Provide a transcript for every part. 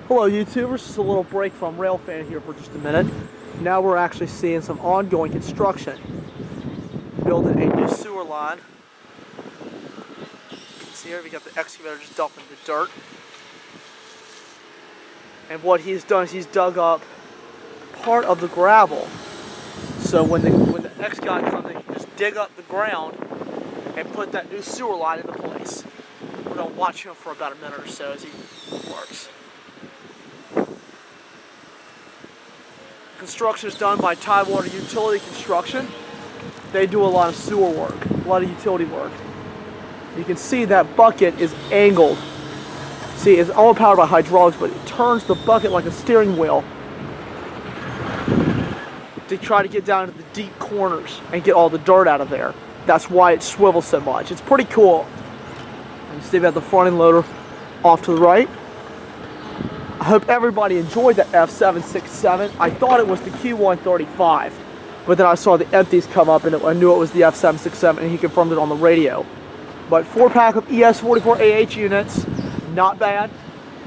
Hello YouTubers, just a little break from Railfan here for just a minute. Now we're actually seeing some ongoing construction. Building a new sewer line. You can see here we got the excavator just dumping the dirt. And what he's done is he's dug up part of the gravel. So when the X guy comes in, he can just dig up the ground and put that new sewer line into place. We're going to watch him for about a minute or so as he works. Construction is done by Tidewater Utility Construction. They do a lot of sewer work, a lot of utility work. You can see that bucket is angled. See, it's all powered by hydraulics, but it turns the bucket like a steering wheel to try to get down to the deep corners and get all the dirt out of there. That's why it swivels so much. It's pretty cool. And you see we have the front end loader off to the right. I hope everybody enjoyed that F767. I thought it was the Q135, but then I saw the empties come up and I knew it was the F767, and he confirmed it on the radio. But 4-pack of ES44AH units, not bad,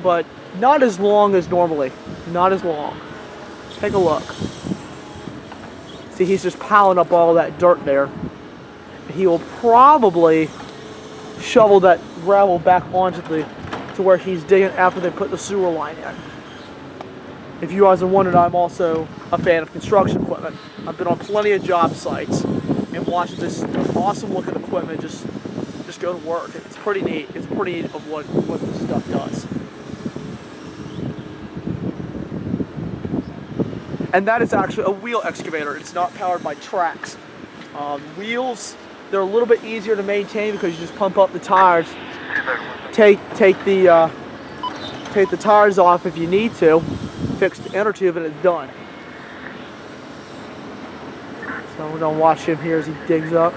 but not as long as normally. Not as long. Take a look. See, he's just piling up all that dirt there. He will probably shovel that gravel back onto to where he's digging after they put the sewer line in. If you guys are wondering, I'm also a fan of construction equipment. I've been on plenty of job sites and watched this awesome looking equipment just go to work. It's pretty neat. It's pretty neat of what this stuff does. And that is actually a wheel excavator. It's not powered by tracks. Wheels, they're a little bit easier to maintain because you just pump up the tires. Take the tires off if you need to, fix the inner tube, and it's done. So we're gonna watch him here as he digs up.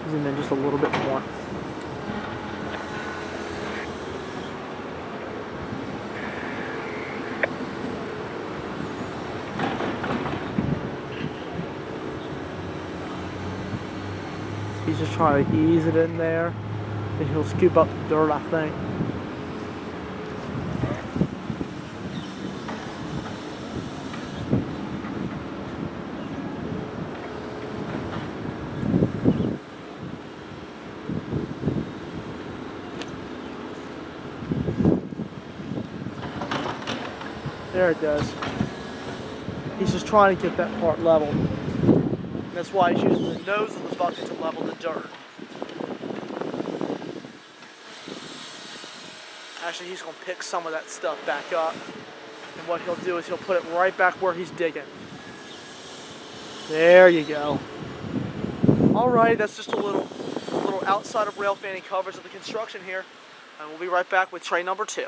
Zoom in just a little bit more. He's just trying to ease it in there, and he'll scoop up the dirt, I think. There it goes. He's just trying to get that part leveled. That's why he's using the nose of the bucket to level the dirt. Actually, he's going to pick some of that stuff back up. And what he'll do is he'll put it right back where he's digging. There you go. Alright, that's just a little outside of rail fanning coverage of the construction here. And we'll be right back with tray number 2.